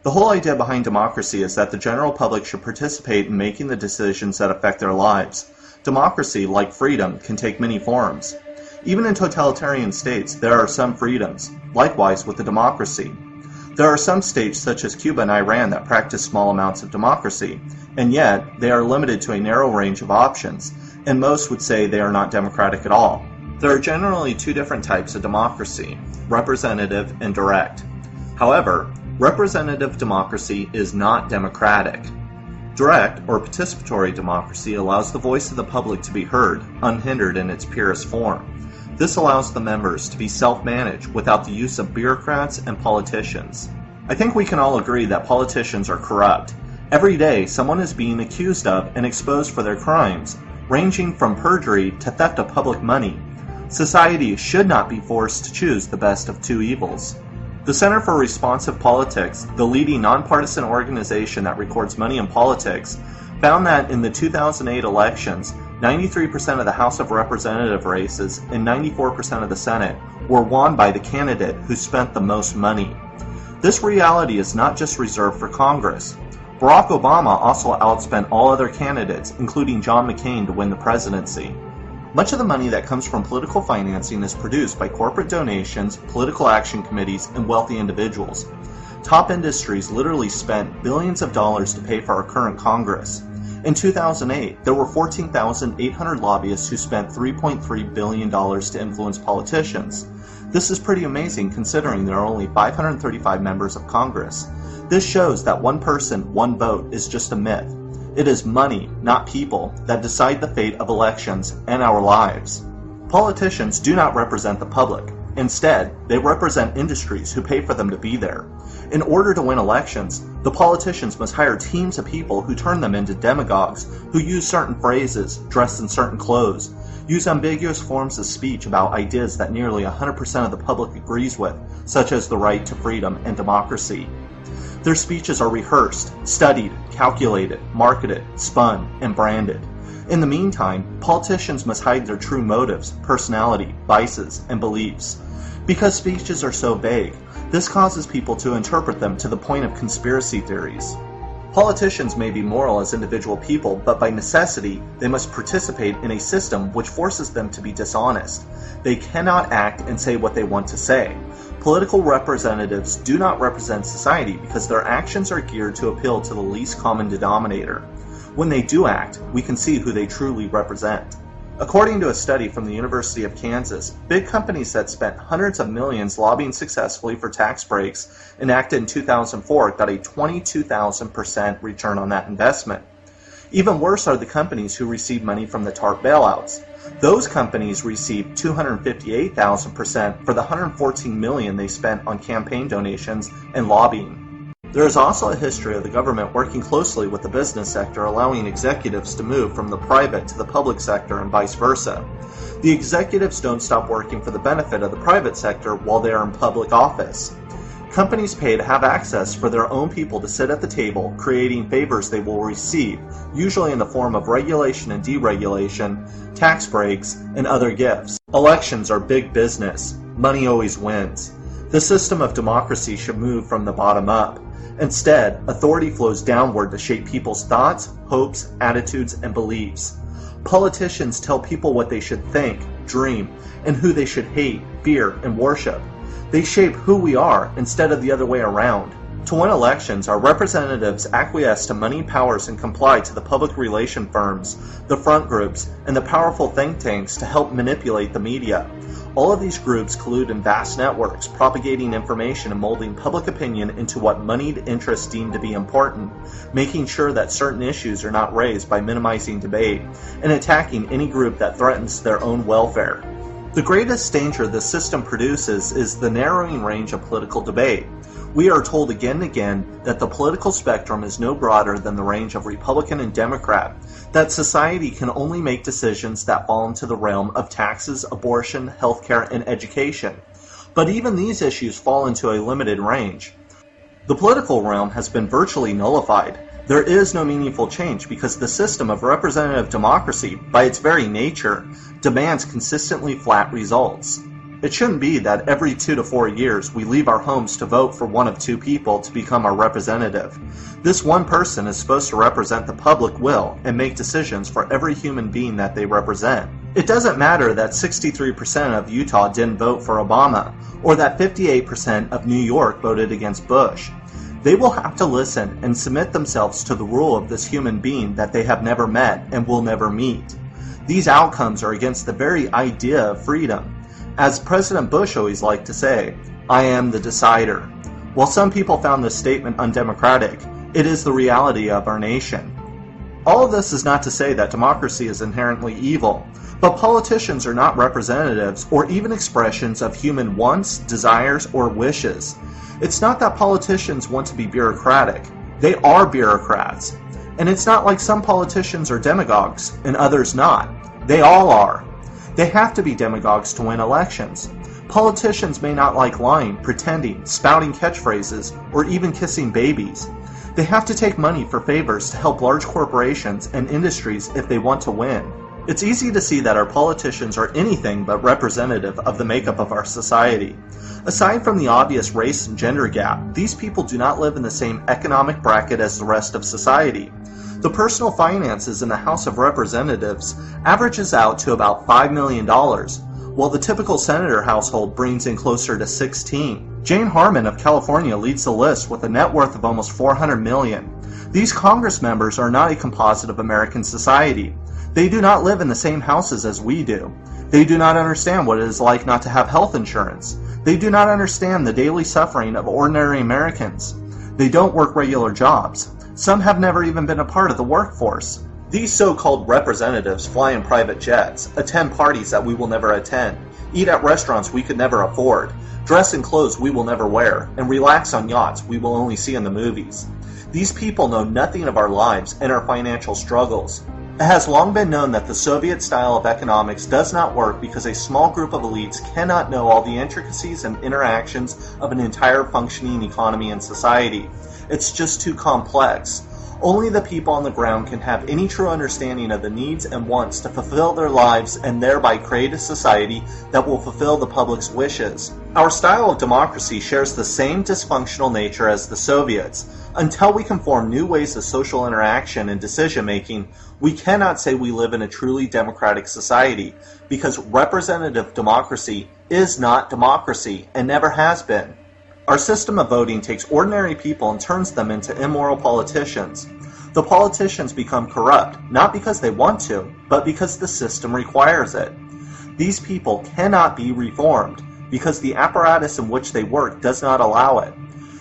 The whole idea behind democracy is that the general public should participate in making the decisions that affect their lives. Democracy, like freedom, can take many forms. Even in totalitarian states, there are some freedoms. Likewise with the democracy. There are some states such as Cuba and Iran that practice small amounts of democracy, and yet they are limited to a narrow range of options, and most would say they are not democratic at all. There are generally two different types of democracy, representative and direct. However, representative democracy is not democratic. Direct or participatory democracy allows the voice of the public to be heard, unhindered in its purest form. This allows the members to be self-managed without the use of bureaucrats and politicians. I think we can all agree that politicians are corrupt. Every day, someone is being accused of and exposed for their crimes, ranging from perjury to theft of public money. Society should not be forced to choose the best of two evils. The Center for Responsive Politics, the leading nonpartisan organization that records money in politics, found that in the 2008 elections, 93% of the House of Representative races and 94% of the Senate were won by the candidate who spent the most money. This reality is not just reserved for Congress. Barack Obama also outspent all other candidates, including John McCain, to win the presidency. Much of the money that comes from political financing is produced by corporate donations, political action committees, and wealthy individuals. Top industries literally spent billions of dollars to pay for our current Congress. In 2008, there were 14,800 lobbyists who spent $3.3 billion to influence politicians. This is pretty amazing considering there are only 535 members of Congress. This shows that one person, one vote is just a myth. It is money, not people, that decide the fate of elections and our lives. Politicians do not represent the public. Instead, they represent industries who pay for them to be there. In order to win elections, the politicians must hire teams of people who turn them into demagogues, who use certain phrases, dress in certain clothes, use ambiguous forms of speech about ideas that nearly 100% of the public agrees with, such as the right to freedom and democracy. Their speeches are rehearsed, studied, calculated, marketed, spun, and branded. In the meantime, politicians must hide their true motives, personality, vices, and beliefs. Because speeches are so vague, this causes people to interpret them to the point of conspiracy theories. Politicians may be moral as individual people, but by necessity, they must participate in a system which forces them to be dishonest. They cannot act and say what they want to say. Political representatives do not represent society because their actions are geared to appeal to the least common denominator. When they do act, we can see who they truly represent. According to a study from the University of Kansas, big companies that spent hundreds of millions lobbying successfully for tax breaks enacted in 2004 got a 22,000% return on that investment. Even worse are the companies who received money from the TARP bailouts. Those companies received 258,000% for the $114 million they spent on campaign donations and lobbying. There is also a history of the government working closely with the business sector, allowing executives to move from the private to the public sector and vice versa. The executives don't stop working for the benefit of the private sector while they are in public office. Companies pay to have access for their own people to sit at the table, creating favors they will receive, usually in the form of regulation and deregulation, tax breaks, and other gifts. Elections are big business. Money always wins. The system of democracy should move from the bottom up. Instead, authority flows downward to shape people's thoughts, hopes, attitudes, and beliefs. Politicians tell people what they should think, dream, and who they should hate, fear, and worship. They shape who we are instead of the other way around. To win elections, our representatives acquiesce to moneyed powers and comply to the public relation firms, the front groups, and the powerful think tanks to help manipulate the media. All of these groups collude in vast networks, propagating information and molding public opinion into what moneyed interests deem to be important, making sure that certain issues are not raised by minimizing debate, and attacking any group that threatens their own welfare. The greatest danger this system produces is the narrowing range of political debate. We are told again and again that the political spectrum is no broader than the range of Republican and Democrat, that society can only make decisions that fall into the realm of taxes, abortion, healthcare, and education. But even these issues fall into a limited range. The political realm has been virtually nullified. There is no meaningful change because the system of representative democracy, by its very nature, demands consistently flat results. It shouldn't be that every 2 to 4 years we leave our homes to vote for one of two people to become our representative. This one person is supposed to represent the public will and make decisions for every human being that they represent. It doesn't matter that 63% of Utah didn't vote for Obama, or that 58% of New York voted against Bush. They will have to listen and submit themselves to the rule of this human being that they have never met and will never meet. These outcomes are against the very idea of freedom. As President Bush always liked to say, "I am the decider." While some people found this statement undemocratic, it is the reality of our nation. All of this is not to say that democracy is inherently evil, but politicians are not representatives or even expressions of human wants, desires, or wishes. It's not that politicians want to be bureaucratic. They are bureaucrats. And it's not like some politicians are demagogues and others not. They all are. They have to be demagogues to win elections. Politicians may not like lying, pretending, spouting catchphrases, or even kissing babies. They have to take money for favors to help large corporations and industries if they want to win. It's easy to see that our politicians are anything but representative of the makeup of our society. Aside from the obvious race and gender gap, these people do not live in the same economic bracket as the rest of society. The personal finances in the House of Representatives averages out to about $5 million, while the typical senator household brings in closer to 16. Jane Harman of California leads the list with a net worth of almost $400 million. These Congress members are not a composite of American society. They do not live in the same houses as we do. They do not understand what it is like not to have health insurance. They do not understand the daily suffering of ordinary Americans. They don't work regular jobs. Some have never even been a part of the workforce. These so-called representatives fly in private jets, attend parties that we will never attend, eat at restaurants we could never afford, dress in clothes we will never wear, and relax on yachts we will only see in the movies. These people know nothing of our lives and our financial struggles. It has long been known that the Soviet style of economics does not work because a small group of elites cannot know all the intricacies and interactions of an entire functioning economy and society. It's just too complex. Only the people on the ground can have any true understanding of the needs and wants to fulfill their lives and thereby create a society that will fulfill the public's wishes. Our style of democracy shares the same dysfunctional nature as the Soviets. Until we can form new ways of social interaction and decision-making, we cannot say we live in a truly democratic society, because representative democracy is not democracy and never has been. Our system of voting takes ordinary people and turns them into immoral politicians. The politicians become corrupt, not because they want to, but because the system requires it. These people cannot be reformed, because the apparatus in which they work does not allow it.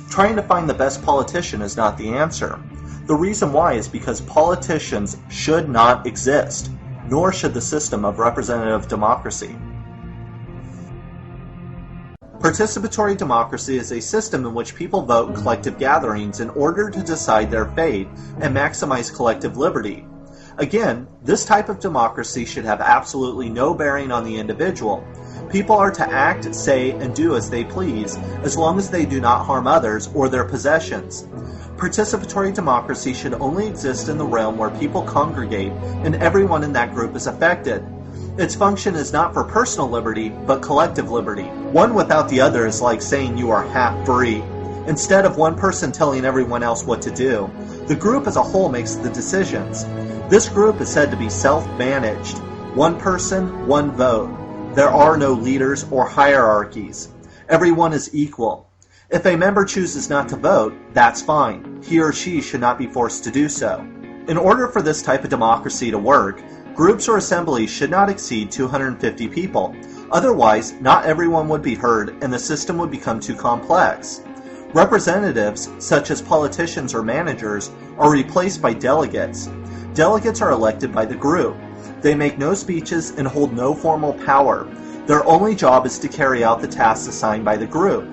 Trying to find the best politician is not the answer. The reason why is because politicians should not exist, nor should the system of representative democracy. Participatory democracy is a system in which people vote in collective gatherings in order to decide their fate and maximize collective liberty. Again, this type of democracy should have absolutely no bearing on the individual. People are to act, say, and do as they please, as long as they do not harm others or their possessions. Participatory democracy should only exist in the realm where people congregate and everyone in that group is affected. Its function is not for personal liberty, but collective liberty. One without the other is like saying you are half free. Instead of one person telling everyone else what to do, the group as a whole makes the decisions. This group is said to be self-managed. One person, one vote. There are no leaders or hierarchies. Everyone is equal. If a member chooses not to vote, that's fine. He or she should not be forced to do so. In order for this type of democracy to work, groups or assemblies should not exceed 250 people. Otherwise, not everyone would be heard and the system would become too complex. Representatives, such as politicians or managers, are replaced by delegates. Delegates are elected by the group. They make no speeches and hold no formal power. Their only job is to carry out the tasks assigned by the group.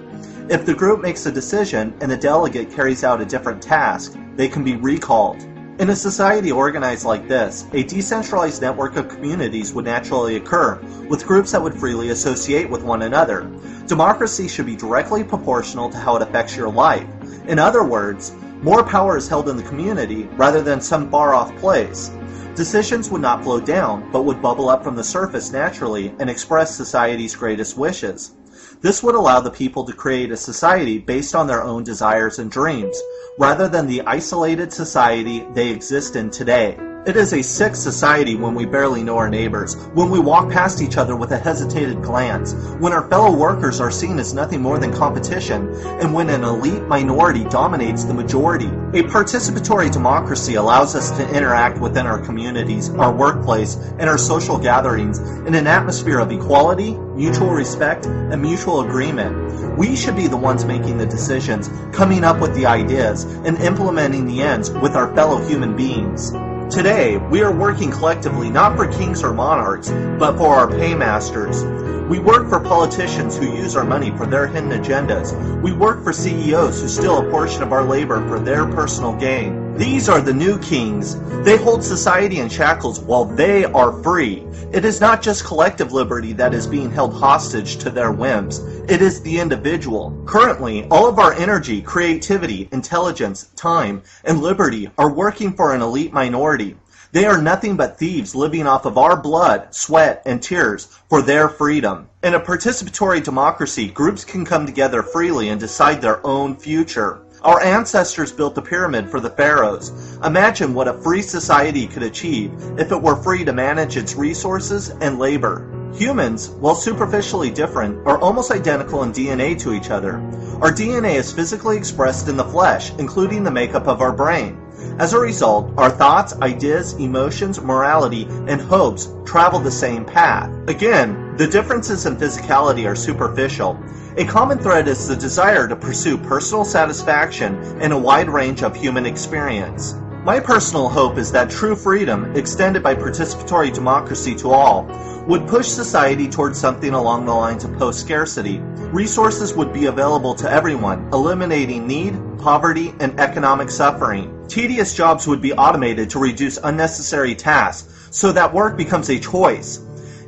If the group makes a decision and the delegate carries out a different task, they can be recalled. In a society organized like this, a decentralized network of communities would naturally occur, with groups that would freely associate with one another. Democracy should be directly proportional to how it affects your life. In other words, more power is held in the community rather than some far-off place. Decisions would not flow down, but would bubble up from the surface naturally and express society's greatest wishes. This would allow the people to create a society based on their own desires and dreams, rather than the isolated society they exist in today. It is a sick society when we barely know our neighbors, when we walk past each other with a hesitated glance, when our fellow workers are seen as nothing more than competition, and when an elite minority dominates the majority. A participatory democracy allows us to interact within our communities, our workplace, and our social gatherings in an atmosphere of equality, mutual respect, and mutual agreement. We should be the ones making the decisions, coming up with the ideas, and implementing the ends with our fellow human beings. Today, we are working collectively not for kings or monarchs, but for our paymasters. We work for politicians who use our money for their hidden agendas. We work for CEOs who steal a portion of our labor for their personal gain. These are the new kings. They hold society in shackles while they are free. It is not just collective liberty that is being held hostage to their whims. It is the individual. Currently, all of our energy, creativity, intelligence, time, and liberty are working for an elite minority. They are nothing but thieves living off of our blood, sweat, and tears for their freedom. In a participatory democracy, groups can come together freely and decide their own future. Our ancestors built the pyramid for the pharaohs. Imagine what a free society could achieve if it were free to manage its resources and labor. Humans, while superficially different, are almost identical in DNA to each other. Our DNA is physically expressed in the flesh, including the makeup of our brain. As a result, our thoughts, ideas, emotions, morality, and hopes travel the same path. Again, the differences in physicality are superficial. A common thread is the desire to pursue personal satisfaction in a wide range of human experience. My personal hope is that true freedom, extended by participatory democracy to all, would push society towards something along the lines of post-scarcity. Resources would be available to everyone, eliminating need, poverty, and economic suffering. Tedious jobs would be automated to reduce unnecessary tasks, so that work becomes a choice.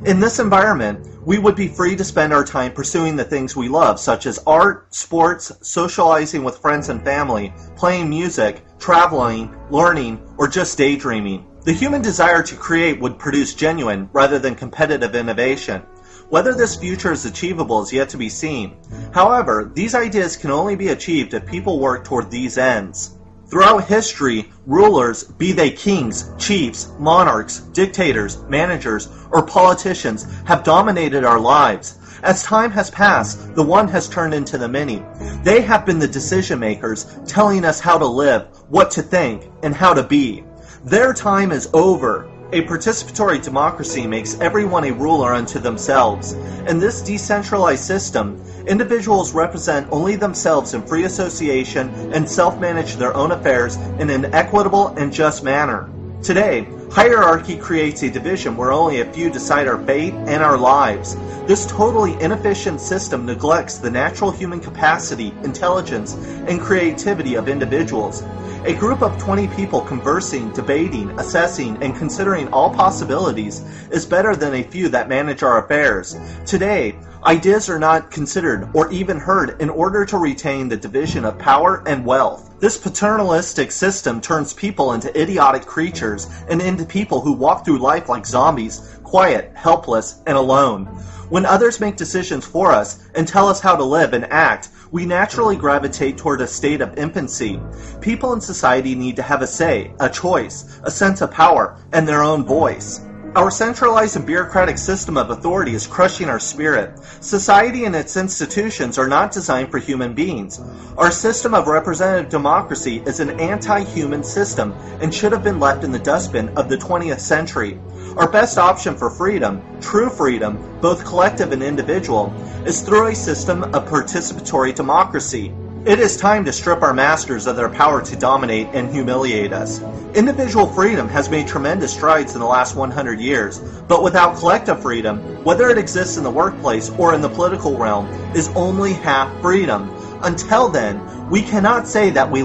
In this environment, we would be free to spend our time pursuing the things we love, such as art, sports, socializing with friends and family, playing music, traveling, learning, or just daydreaming. The human desire to create would produce genuine rather than competitive innovation. Whether this future is achievable is yet to be seen. However, these ideas can only be achieved if people work toward these ends. Throughout history, rulers, be they kings, chiefs, monarchs, dictators, managers, or politicians, have dominated our lives. As time has passed, the one has turned into the many. They have been the decision makers, telling us how to live, what to think, and how to be. Their time is over. A participatory democracy makes everyone a ruler unto themselves. In this decentralized system, individuals represent only themselves in free association and self-manage their own affairs in an equitable and just manner. Today, hierarchy creates a division where only a few decide our fate and our lives. This totally inefficient system neglects the natural human capacity, intelligence, and creativity of individuals. A group of 20 people conversing, debating, assessing, and considering all possibilities is better than a few that manage our affairs. Today, ideas are not considered or even heard in order to retain the division of power and wealth. This paternalistic system turns people into idiotic creatures and into people who walk through life like zombies, quiet, helpless, and alone. When others make decisions for us and tell us how to live and act, we naturally gravitate toward a state of impotency. People in society need to have a say, a choice, a sense of power, and their own voice. Our centralized and bureaucratic system of authority is crushing our spirit. Society and its institutions are not designed for human beings. Our system of representative democracy is an anti-human system and should have been left in the dustbin of the 20th century. Our best option for freedom, true freedom, both collective and individual, is through a system of participatory democracy. It is time to strip our masters of their power to dominate and humiliate us. Individual freedom has made tremendous strides in the last 100 years, but without collective freedom, whether it exists in the workplace or in the political realm, is only half freedom. Until then, we cannot say that we